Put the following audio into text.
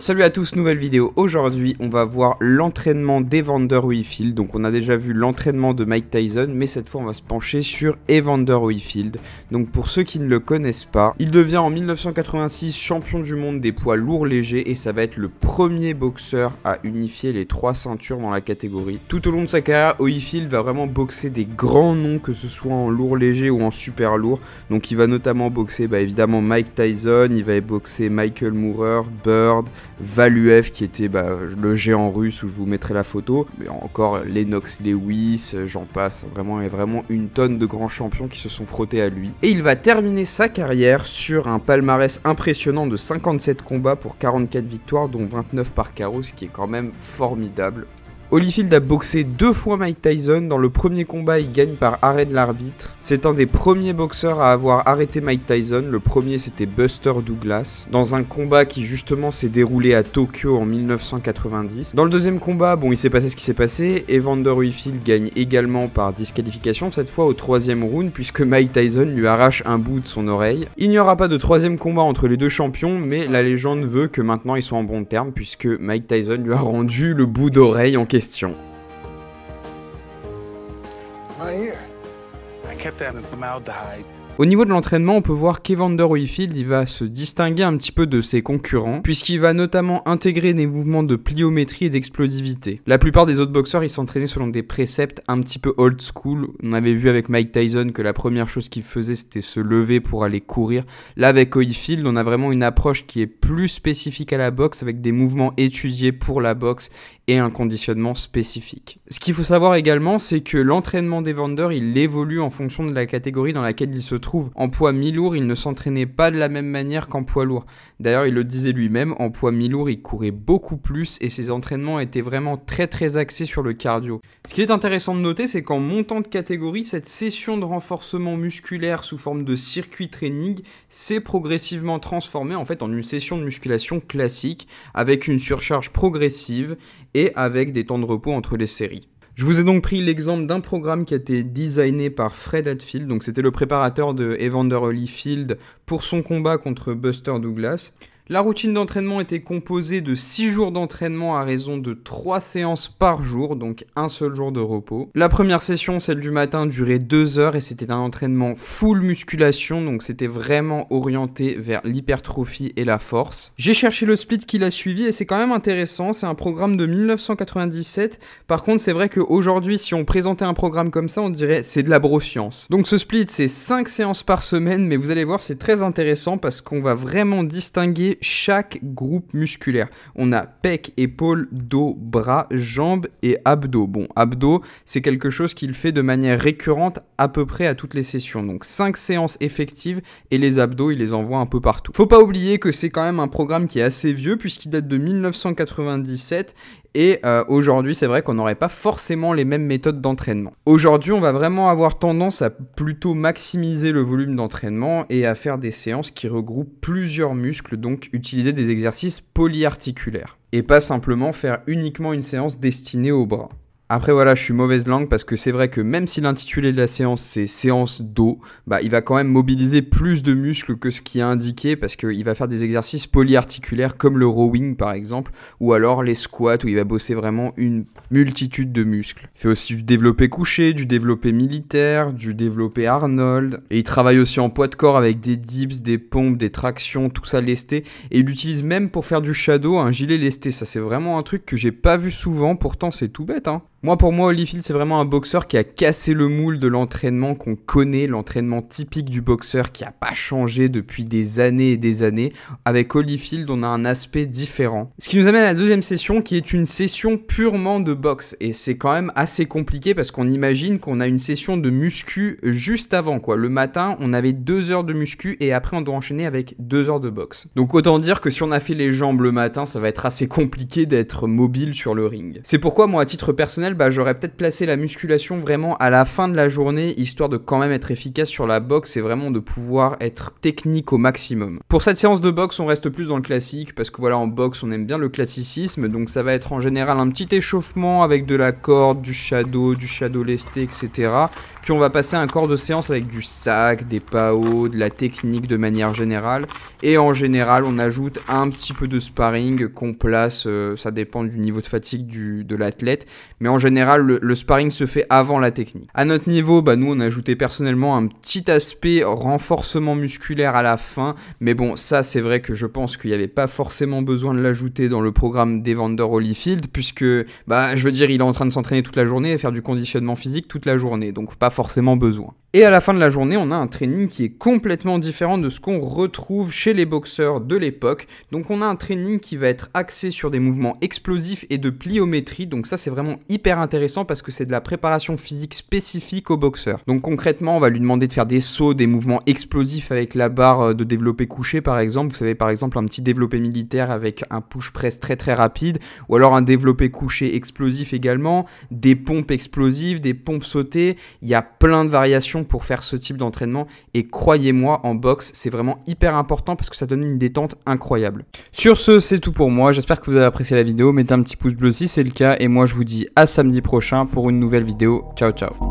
Salut à tous, nouvelle vidéo. Aujourd'hui, on va voir l'entraînement d'Evander Holyfield. Donc on a déjà vu l'entraînement de Mike Tyson, mais cette fois on va se pencher sur Evander Holyfield. Donc pour ceux qui ne le connaissent pas, il devient en 1986 champion du monde des poids lourds légers et ça va être le premier boxeur à unifier les 3 ceintures dans la catégorie. Tout au long de sa carrière, Holyfield va vraiment boxer des grands noms, que ce soit en lourd léger ou en super lourd. Donc il va notamment boxer évidemment Mike Tyson, il va boxer Michael Moorer, Bird, Valuev qui était le géant russe où je vous mettrai la photo, mais encore Lennox Lewis, j'en passe, vraiment, il y a vraiment une tonne de grands champions qui se sont frottés à lui. Et il va terminer sa carrière sur un palmarès impressionnant de 57 combats pour 44 victoires, dont 29 par KO, ce qui est quand même formidable. Holyfield a boxé 2 fois Mike Tyson. Dans le premier combat, il gagne par arrêt de l'arbitre. C'est un des premiers boxeurs à avoir arrêté Mike Tyson. Le premier, c'était Buster Douglas, dans un combat qui justement s'est déroulé à Tokyo en 1990. Dans le deuxième combat, il s'est passé ce qui s'est passé. Evander Holyfield gagne également par disqualification, cette fois au 3e round, puisque Mike Tyson lui arrache un bout de son oreille. Il n'y aura pas de 3e combat entre les deux champions, mais la légende veut que maintenant ils soient en bon terme, puisque Mike Tyson lui a rendu le bout d'oreille en question. Au niveau de l'entraînement, on peut voir qu'Evander Holyfield, il va se distinguer un petit peu de ses concurrents, puisqu'il va notamment intégrer des mouvements de pliométrie et d'explosivité. La plupart des autres boxeurs, ils s'entraînaient selon des préceptes un petit peu old school. On avait vu avec Mike Tyson que la première chose qu'il faisait, c'était se lever pour aller courir. Là, avec Holyfield, on a vraiment une approche qui est plus spécifique à la boxe, avec des mouvements étudiés pour la boxe et un conditionnement spécifique. Ce qu'il faut savoir également, c'est que l'entraînement d'Evander, il évolue en fonction de la catégorie dans laquelle il se trouve. En poids mi-lourd, il ne s'entraînait pas de la même manière qu'en poids lourd. D'ailleurs, il le disait lui-même, en poids mi-lourd, il courait beaucoup plus et ses entraînements étaient vraiment très axés sur le cardio. Ce qui est intéressant de noter, c'est qu'en montant de catégorie, cette session de renforcement musculaire sous forme de circuit training s'est progressivement transformée en fait en une session de musculation classique avec une surcharge progressive et avec des temps de repos entre les séries. Je vous ai donc pris l'exemple d'un programme qui a été designé par Fred Hatfield, donc c'était le préparateur de Evander Holyfield pour son combat contre Buster Douglas. La routine d'entraînement était composée de 6 jours d'entraînement à raison de 3 séances par jour, donc un seul jour de repos. La première session, celle du matin, durait 2 heures et c'était un entraînement full musculation, donc c'était vraiment orienté vers l'hypertrophie et la force. J'ai cherché le split qui l'a suivi et c'est quand même intéressant, c'est un programme de 1997. Par contre, c'est vrai qu'aujourd'hui, si on présentait un programme comme ça, on dirait c'est de la broscience. Donc ce split, c'est 5 séances par semaine, mais vous allez voir, c'est très intéressant parce qu'on va vraiment distinguer chaque groupe musculaire. On a pec, épaules, dos, bras, jambes et abdos. Bon, abdos, c'est quelque chose qu'il fait de manière récurrente à peu près à toutes les sessions. Donc 5 séances effectives et les abdos, il les envoie un peu partout. Faut pas oublier que c'est quand même un programme qui est assez vieux puisqu'il date de 1997 et aujourd'hui, c'est vrai qu'on n'aurait pas forcément les mêmes méthodes d'entraînement. Aujourd'hui, on va vraiment avoir tendance à plutôt maximiser le volume d'entraînement et à faire des séances qui regroupent plusieurs muscles, donc utiliser des exercices polyarticulaires. Et pas simplement faire uniquement une séance destinée aux bras. Après voilà, je suis mauvaise langue parce que c'est vrai que même si l'intitulé de la séance c'est séance dos, il va quand même mobiliser plus de muscles que ce qui est indiqué parce qu'il va faire des exercices polyarticulaires comme le rowing par exemple, ou alors les squats où il va bosser vraiment une multitude de muscles. Il fait aussi du développé couché, du développé militaire, du développé Arnold, et il travaille aussi en poids de corps avec des dips, des pompes, des tractions, tout ça lesté, et il utilise même pour faire du shadow un gilet lesté. Ça c'est vraiment un truc que j'ai pas vu souvent, pourtant c'est tout bête hein. Pour moi, Holyfield, c'est vraiment un boxeur qui a cassé le moule de l'entraînement qu'on connaît, l'entraînement typique du boxeur qui n'a pas changé depuis des années et des années. Avec Holyfield, on a un aspect différent. Ce qui nous amène à la deuxième session, qui est une session purement de boxe. Et c'est quand même assez compliqué parce qu'on imagine qu'on a une session de muscu juste avant, quoi. Le matin, on avait 2 heures de muscu et après, on doit enchaîner avec 2 heures de boxe. Donc autant dire que si on a fait les jambes le matin, ça va être assez compliqué d'être mobile sur le ring. C'est pourquoi, moi, à titre personnel, personnel, j'aurais peut-être placé la musculation vraiment à la fin de la journée, histoire de quand même être efficace sur la boxe et vraiment de pouvoir être technique au maximum. Pour cette séance de boxe, on reste plus dans le classique, parce que voilà, en boxe, on aime bien le classicisme, donc ça va être en général un petit échauffement avec de la corde, du shadow lesté, etc. Puis on va passer à un corps de séance avec du sac, des PAO, de la technique de manière générale, et en général, on ajoute un petit peu de sparring qu'on place, ça dépend du niveau de fatigue de l'athlète, mais en général, le sparring se fait avant la technique. À notre niveau, nous, on a ajouté personnellement un petit aspect renforcement musculaire à la fin, mais bon, ça, c'est vrai que je pense qu'il n'y avait pas forcément besoin de l'ajouter dans le programme d'Evander Holyfield, puisque, je veux dire, il est en train de s'entraîner toute la journée et faire du conditionnement physique toute la journée, donc pas forcément besoin. Et à la fin de la journée, on a un training qui est complètement différent de ce qu'on retrouve chez les boxeurs de l'époque. Donc on a un training qui va être axé sur des mouvements explosifs et de pliométrie. Donc ça, c'est vraiment hyper intéressant parce que c'est de la préparation physique spécifique aux boxeurs. Donc concrètement, on va lui demander de faire des sauts, des mouvements explosifs avec la barre de développé couché par exemple. Vous savez, par exemple, un petit développé militaire avec un push-press très très rapide, ou alors un développé couché explosif également, des pompes explosives, des pompes sautées. Il y a plein de variations pour faire ce type d'entraînement et croyez-moi, en boxe, c'est vraiment hyper important parce que ça donne une détente incroyable. Sur ce, c'est tout pour moi. J'espère que vous avez apprécié la vidéo. Mettez un petit pouce bleu si c'est le cas et moi je vous dis à samedi prochain pour une nouvelle vidéo. Ciao ciao.